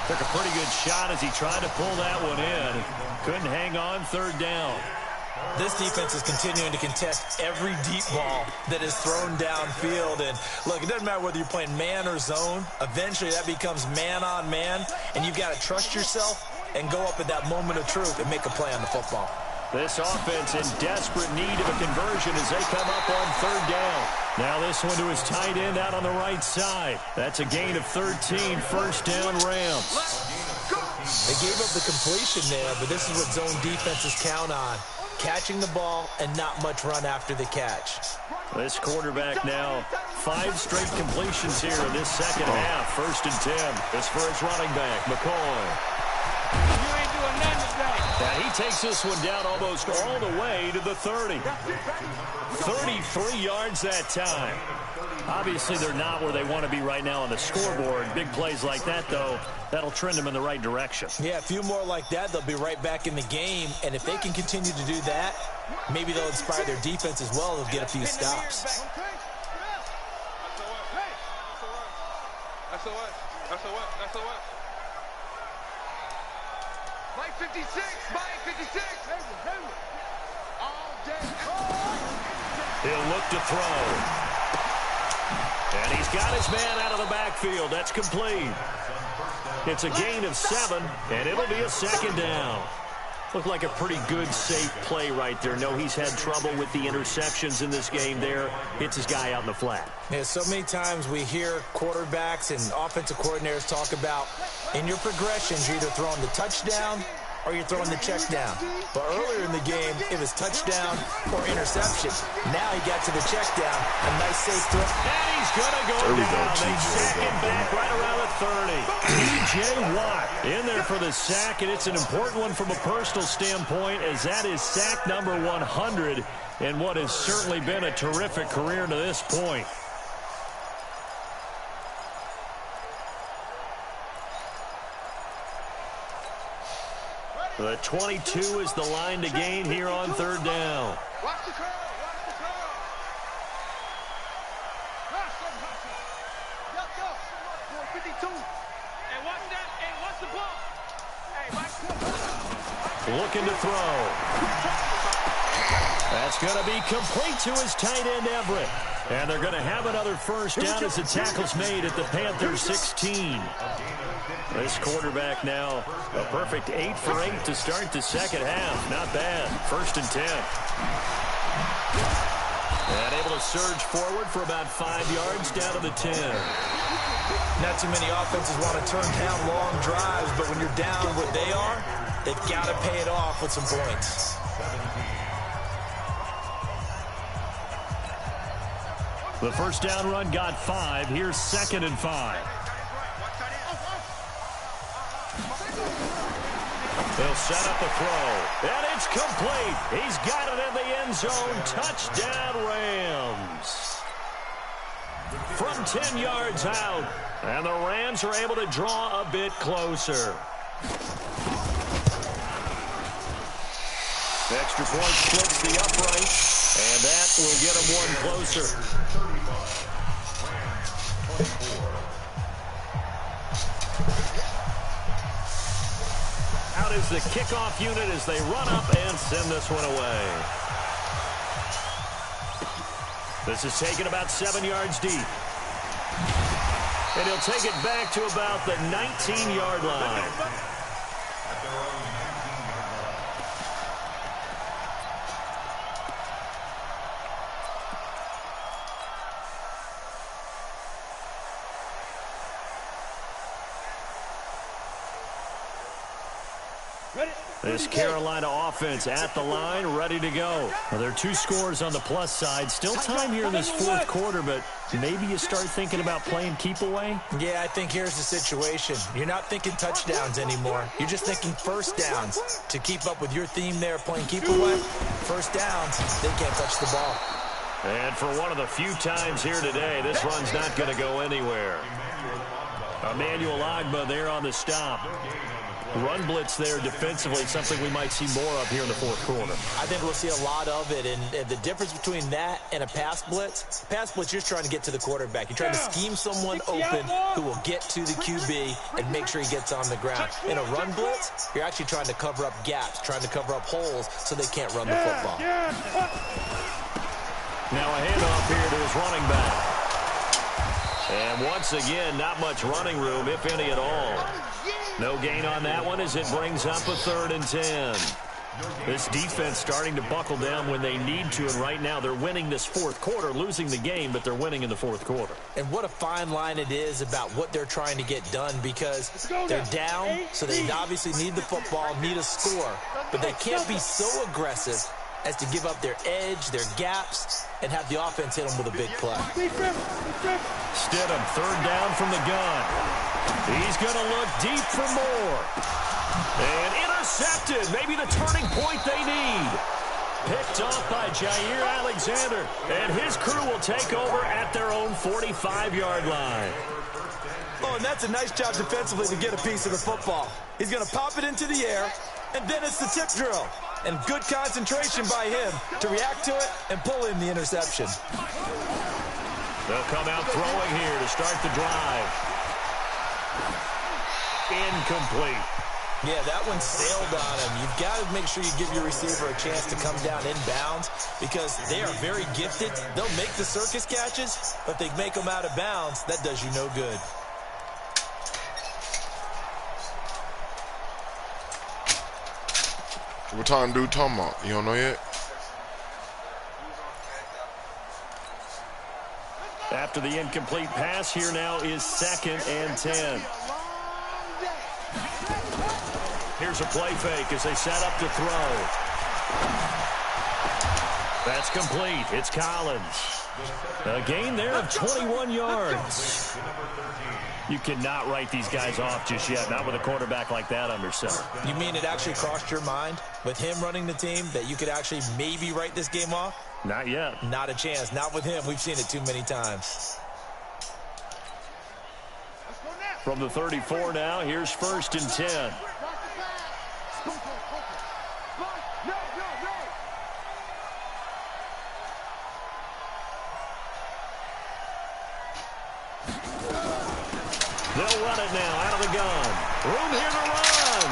Took a pretty good shot as he tried to pull that one in. Couldn't hang on 3rd down. This defense is continuing to contest every deep ball that is thrown downfield. And, look, it doesn't matter whether you're playing man or zone. Eventually, that becomes man-on-man, and you've got to trust yourself and go up at that moment of truth and make a play on the football. This offense in desperate need of a conversion as they come up on 3rd down. Now this one to his tight end out on the right side. That's a gain of 13, 1st down Rams. They gave up the completion there, but this is what zone defenses count on. Catching the ball and not much run after the catch. This quarterback now 5 straight completions here in this 2nd half. 1st and 10. This for his running back, McCoy. You ain't doing nothing today. Now he takes this one down almost all the way to the 30. 33 yards that time. Obviously, they're not where they want to be right now on the scoreboard. Big plays like that, though, that'll trend them in the right direction. Yeah, a few more like that, they'll be right back in the game. And if they can continue to do that, maybe they'll inspire their defense as well. They'll get a few stops. That's a what? Mike 56, Mike 56. All day. He'll look to throw. And he's got his man out of the backfield. That's complete. It's a gain of 7, and it'll be a 2nd down. Looked like a pretty good, safe play right there. No, he's had trouble with the interceptions in this game there. Hits his guy out in the flat. Yeah, so many times we hear quarterbacks and offensive coordinators talk about in your progressions, you're either throwing the touchdown or you're throwing the check down. But earlier in the game, it was touchdown or interception. Now he got to the check down. A nice safe throw. And he's going to go down. They sack him back right around the 30. T.J. Watt in there for the sack, and it's an important one from a personal standpoint as that is sack number 100 in what has certainly been a terrific career to this point. The 22 is the line to gain here on 3rd down. Watch the curl. Watch the curl. Go. 52. Hey, watch that. Hey, watch the ball. Hey, watch. Looking to throw. That's going to be complete to his tight end, Everett. And they're going to have another 1st down as the tackle's made at the Panthers 16. This quarterback now a perfect 8 for 8 to start the 2nd half. Not bad. 1st and 10. And able to surge forward for about 5 yards down to the 10. Not too many offenses want to turn down long drives, but when you're down what they are, they've got to pay it off with some points. The 1st down run got 5. Here's 2nd and 5. He'll set up the throw. And it's complete. He's got it in the end zone. Touchdown, Rams. From 10 yards out. And the Rams are able to draw a bit closer. Extra point splits the upright. And that will get him one closer. Out is the kickoff unit as they run up and send this one away. This is taken about 7 yards deep. And he'll take it back to about the 19-yard line. This Carolina offense at the line, ready to go. Well, there are 2 scores on the plus side. Still time here in this 4th quarter, but maybe you start thinking about playing keep away? Yeah, I think here's the situation. You're not thinking touchdowns anymore. You're just thinking 1st downs. To keep up with your theme there, playing keep away, 1st downs, they can't touch the ball. And for one of the few times here today, this run's not going to go anywhere. Emmanuel Ogbah there on the stop. Run blitz there defensively, something we might see more of here in the fourth quarter. I think we'll see a lot of it, and the difference between that and a pass blitz, you're trying to get to the quarterback. You're trying to scheme someone open who will get to the QB and make sure he gets on the ground. In a run blitz, you're actually trying to cover up gaps, trying to cover up holes so they can't run the football. Now a handoff here to his running back. And once again, not much running room, if any at all. No gain on that one as it brings up a 3rd and 10. This defense starting to buckle down when they need to, and right now they're winning this fourth quarter, losing the game, but they're winning in the fourth quarter. And what a fine line it is about what they're trying to get done, because they're down, so they obviously need the football, need a score, but they can't be so aggressive as to give up their edge, their gaps, and have the offense hit them with a big play. Stidham, 3rd down from the gun. He's going to look deep for more. And intercepted. Maybe the turning point they need. Picked off by Jair Alexander. And his crew will take over at their own 45-yard line. Oh, and that's a nice job defensively to get a piece of the football. He's going to pop it into the air, and then it's the tip drill. And good concentration by him to react to it and pull in the interception. They'll come out throwing here to start the drive. Incomplete. Yeah, that one sailed on him. You've got to make sure you give your receiver a chance to come down inbounds because they are very gifted. They'll make the circus catches, but they make them out of bounds. That does you no good. What time dude talking about? You don't know yet? After the incomplete pass, here now is 2nd and 10. Here's a play fake as they set up to throw. That's complete. It's Collins. A gain there of 21 yards. You cannot write these guys off just yet, not with a quarterback like that under center. You mean it actually crossed your mind with him running the team that you could actually maybe write this game off? Not yet. Not a chance. Not with him. We've seen it too many times. From the 34 now, here's 1st and 10. They'll run it now out of the gun. Room here to run.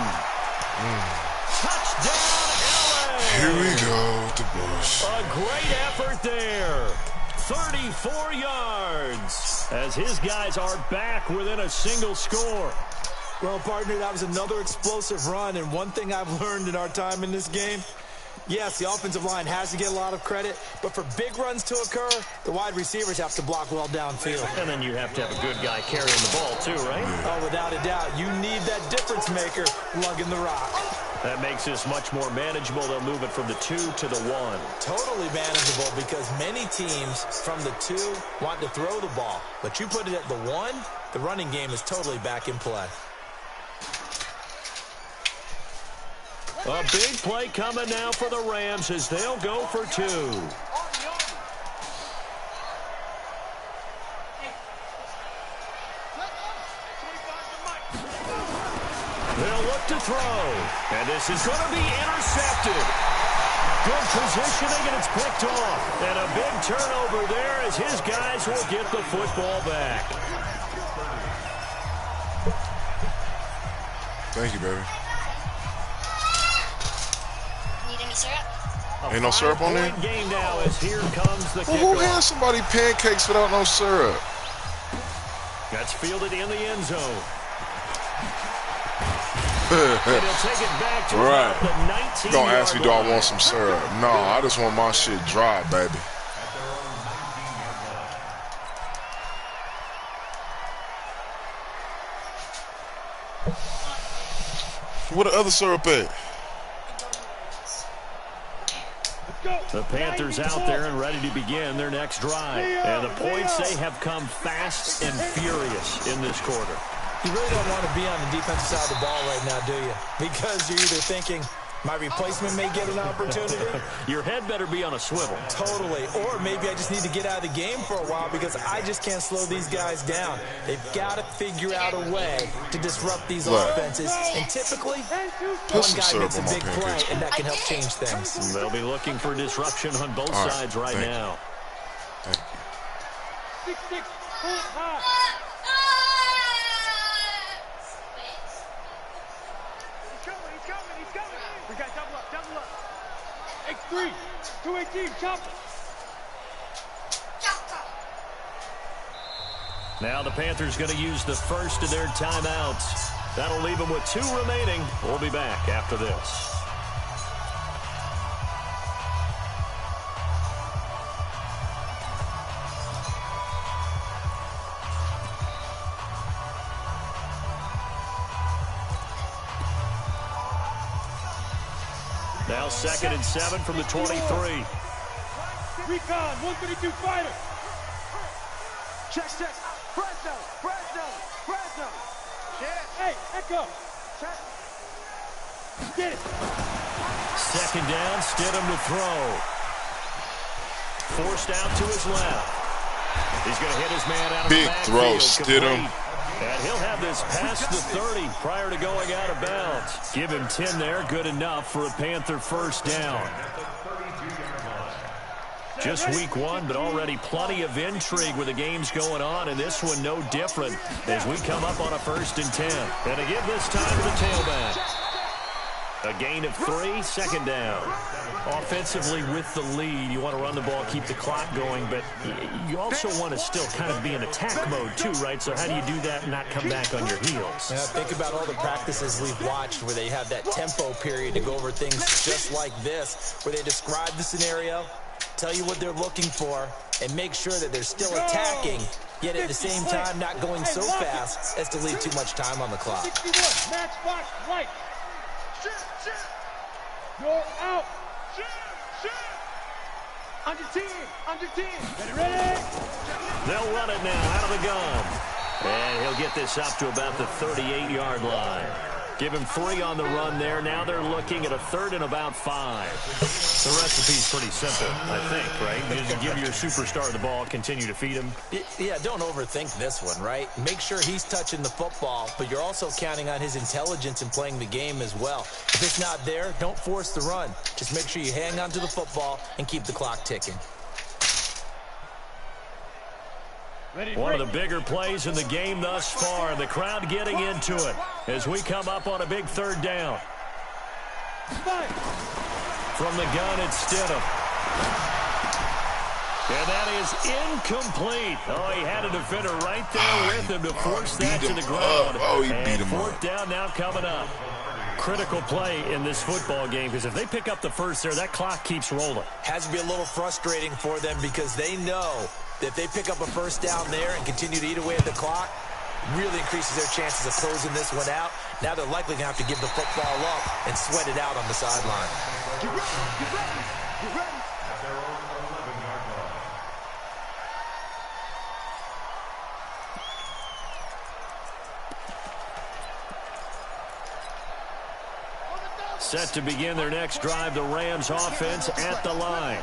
Touchdown, LA. Here we go with the Bush. A great effort there. 34 yards as his guys are back within a single score. Well, partner, that was another explosive run, and one thing I've learned in our time in this game, yes, the offensive line has to get a lot of credit, but for big runs to occur, the wide receivers have to block well downfield. And then you have to have a good guy carrying the ball too, right? Oh, without a doubt. You need that difference maker lugging the rock. That makes this much more manageable. They'll move it from the 2 to the 1. Totally manageable because many teams from the 2 want to throw the ball. But you put it at the 1, the running game is totally back in play. A big play coming now for the Rams as they'll go for 2. They'll look to throw. And this is going to be intercepted. Good positioning, and it's picked off. And a big turnover there as his guys will get the football back. Thank you, baby. Need any syrup? Ain't no syrup on there? Game now as here comes the Well, who kickoff. has somebody pancakes without no syrup? That's fielded in the end zone. And he'll take it back to Right. the 19-yard Don't ask me, do I line. want some syrup? No, I just want my shit dry, baby. Where the other syrup at? The Panthers out there and ready to begin their next drive. And the points, they have come fast and furious in this quarter. You really don't want to be on the defensive side of the ball right now, do you? Because you're either thinking, My replacement may get an opportunity. Your head better be on a swivel. Totally. Or maybe I just need to get out of the game for a while because I just can't slow these guys down. They've got to figure out a way to disrupt these offenses. And typically, one guy makes a big play, and that can help change things. They'll be looking for disruption on both sides right now. Thank you. 6-6, pull it high. He's coming. We got double up. X3, 218, chopper. Now the Panthers going to use the first of their timeouts. That'll leave them with 2 remaining. We'll be back after this. Now 2nd and 7 from the 23. Recon, 132 fighter. Check. Fresno. Hey, echo. Check. Get it. 2nd down, Stidham to throw. Forced out to his left. He's going to hit his man out of the backfield. Big throw, Stidham. And he'll have this past the 30 prior to going out of bounds. Give him 10 there, good enough for a Panther first down. Just week 1, but already plenty of intrigue with the games going on, and this one no different as we come up on a 1st and 10. And to give this time to the tailback. A gain of 3, 2nd down. Offensively with the lead, you want to run the ball, keep the clock going, but you also want to still kind of be in attack mode too, right? So how do you do that and not come back on your heels? Yeah, think about all the practices we've watched where they have that tempo period to go over things just like this, where they describe the scenario, tell you what they're looking for, and make sure that they're still attacking, yet at the same time not going so fast as to leave too much time on the clock. 61, match box, right. You're out. Under 10. Ready. They'll run it now out of the gun. And he'll get this up to about the 38-yard line. Give him 3 on the run there. Now they're looking at a 3rd and about 5. The recipe's pretty simple, I think, right? You just give your superstar the ball, continue to feed him. Yeah, don't overthink this one, right? Make sure he's touching the football, but you're also counting on his intelligence in playing the game as well. If it's not there, don't force the run. Just make sure you hang on to the football and keep the clock ticking. One of the bigger plays in the game thus far. The crowd getting into it as we come up on a big 3rd down. From the gun, it's Stidham. And that is incomplete. Oh, he had a defender right there with him to force that to the ground. He beat him up. 4th down now coming up. Critical play in this football game because if they pick up the first there, that clock keeps rolling. Has to be a little frustrating for them because they know that if they pick up a first down there and continue to eat away at the clock, really increases their chances of closing this one out. Now they're likely going to have to give the football up and sweat it out on the sideline. Get ready. Set to begin their next drive, the Rams offense at the line.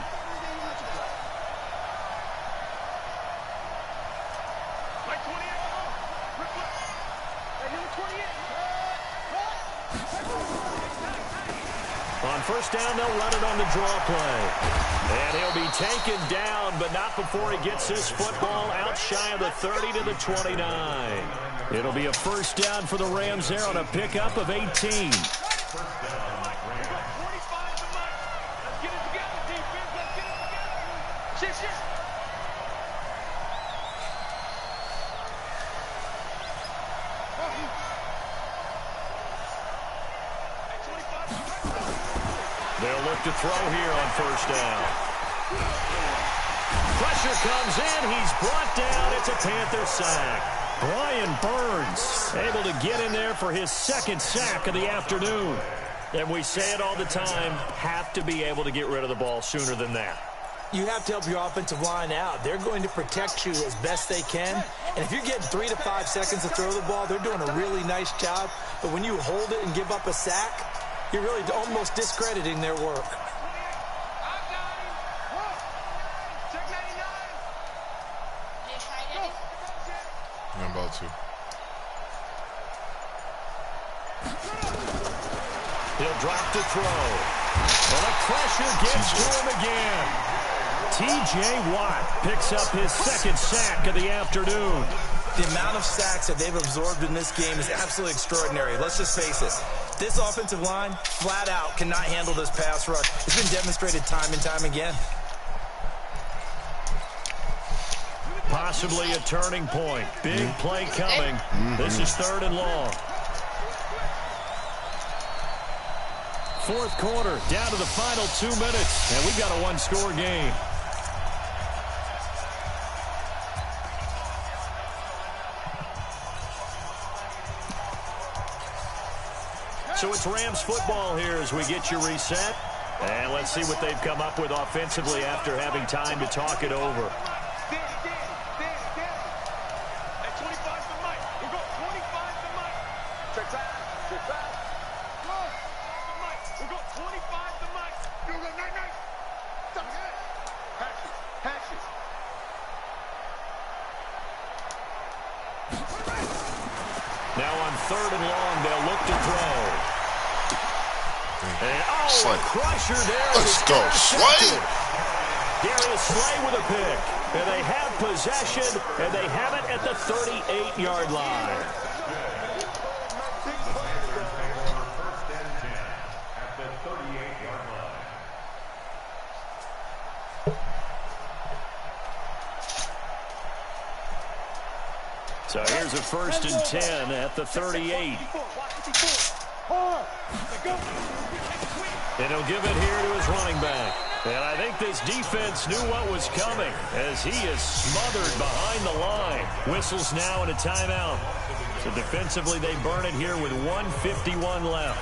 On first down, they'll run it on the draw play. And he'll be taken down, but not before he gets this football out shy of the 30 to the 29. It'll be a first down for the Rams there on a pickup of 18. They'll look to throw here on first down. Pressure comes in. He's brought down. It's a Panther sack. Brian Burns able to get in there for his 2nd sack of the afternoon. And we say it all the time, have to be able to get rid of the ball sooner than that. You have to help your offensive line out. They're going to protect you as best they can. And if you're getting 3 to 5 seconds to throw the ball, they're doing a really nice job. But when you hold it and give up a sack, You're really almost discrediting their work. I'm about to. He'll drop to throw. Well, the pressure gets to him again. T.J. Watt picks up his second sack of the afternoon. The amount of sacks that they've absorbed in this game is absolutely extraordinary. Let's just face it. This offensive line, flat out, cannot handle this pass rush. It's been demonstrated time and time again. Possibly a turning point. Big play coming. This is 3rd and long. Fourth quarter, down to the final 2 minutes, and we've got a one-score game. So it's Rams football here as we get you reset. And let's see what they've come up with offensively after having time to talk it over. Now on 3rd and long, they'll look to throw. And, a crusher there. Let's go, Slay. Darius Slay with a pick. And they have possession, and they have it at the 38-yard line. So here's a 1st and 10 at the 38. And he'll give it here to his running back. And I think this defense knew what was coming as he is smothered behind the line. Whistles now and a timeout. So defensively, they burn it here with 1:51 left.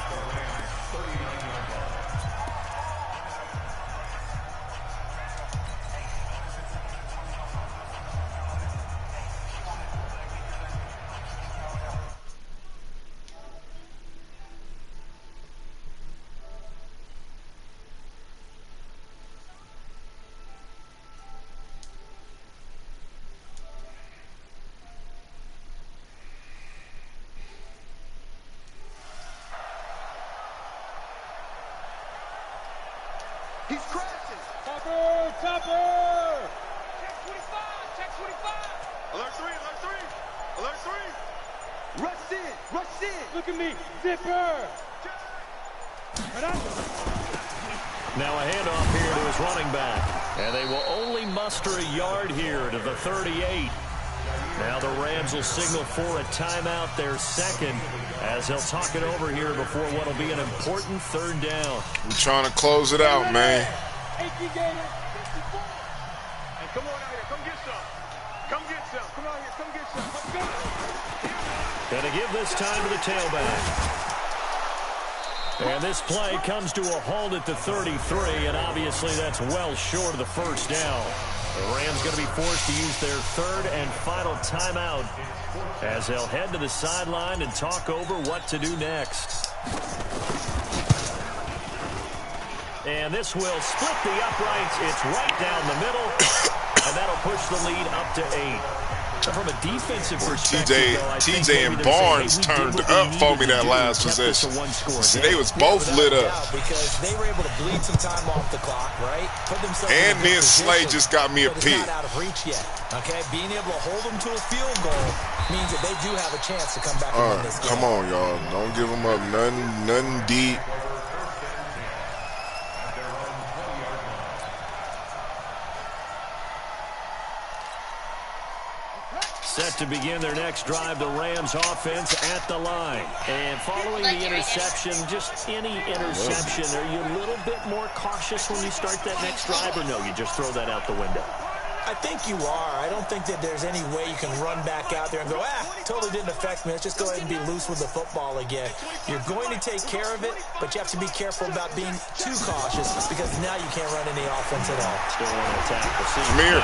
He's crashing. Topper! Topper! Check 25. Check 25. Alert 3. Alert 3. Alert 3. Rush in. Rush in. Look at me. Zipper! Now a handoff here to his running back. And they will only muster a yard here to the 38. Now the Rams will signal for a timeout, their second, as they'll talk it over here before what will be an important 3rd down. We're trying to close it out, man. Hey, come on out here. Come get some. Come get some. Come out here. Come get some. Let's go. Going to give this time to the tailback. And this play comes to a halt at the 33, and obviously that's well short of the 1st down. The Rams going to be forced to use their 3rd and final timeout as they'll head to the sideline and talk over what to do next. And this will split the uprights. It's right down the middle, and that'll push the lead up to 8. From a defensive perspective, TJ and Barnes turned up for me that last possession. See, they was both lit up. Because they were able to bleed some time off the clock, right? And then Slay just got me a pick. Not out of reach yet. Okay, being able to hold them to a field goal means that they do have a chance to come back and win this game. Come on, y'all. Don't give them up. Nothing deep. Set to begin their next drive, the Rams offense at the line. And following the interception, just any interception, are you a little bit more cautious when you start that next drive, or no, you just throw that out the window? I think you are. I don't think that there's any way you can run back out there and go, totally didn't affect me. Let's just go ahead and be loose with the football again. You're going to take care of it, but you have to be careful about being too cautious because now you can't run any offense at all. Still want to attack the season. Come here.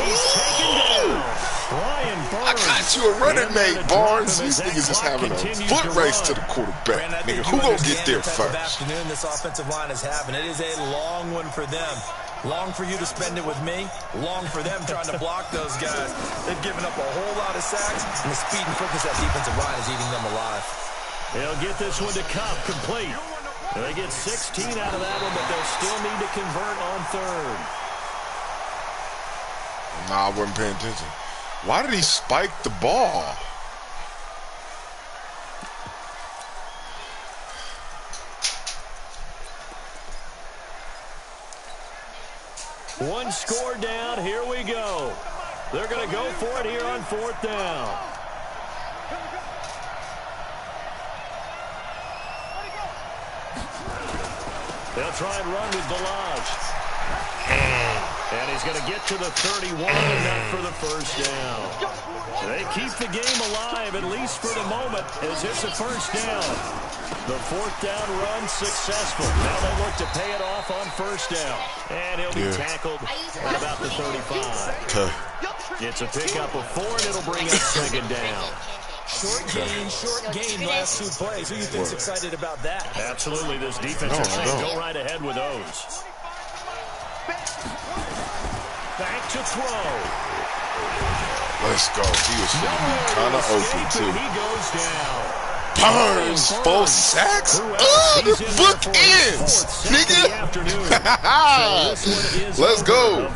He's taken down. Brian Burns. I got you a running mate, Barnes. These niggas is having a foot race to the quarterback. Nigga, who gonna get there first? Afternoon this offensive line is having. It is a long one for them. Long for you to spend it with me. Long for them trying to block those guys. They've given up a whole lot of sacks, and the speed and quickness of that defensive line is eating them alive. They'll get this one to Cup complete. They get 16 out of that one, but they'll still need to convert on third. Nah, I wasn't paying attention. Why did he spike the ball? One score down. Here we go. They're going to go for it here on fourth down. They'll try and run with Delage. And he's going to get to the 31, enough for the first down. They keep the game alive, at least for the moment, as it's a first down. The fourth down run successful. Now they look to pay it off on first down. And he'll be tackled at about the 35. Okay. It's a pickup of 4, and it'll bring up second down. Short gain, last 2 plays. Who do you think's excited about that? Absolutely, this defense is saying go right ahead with those. Back to throw. Let's go. He was kind of open, too. He goes down. Burns, 4 sacks? The book ends, nigga. So Let's go.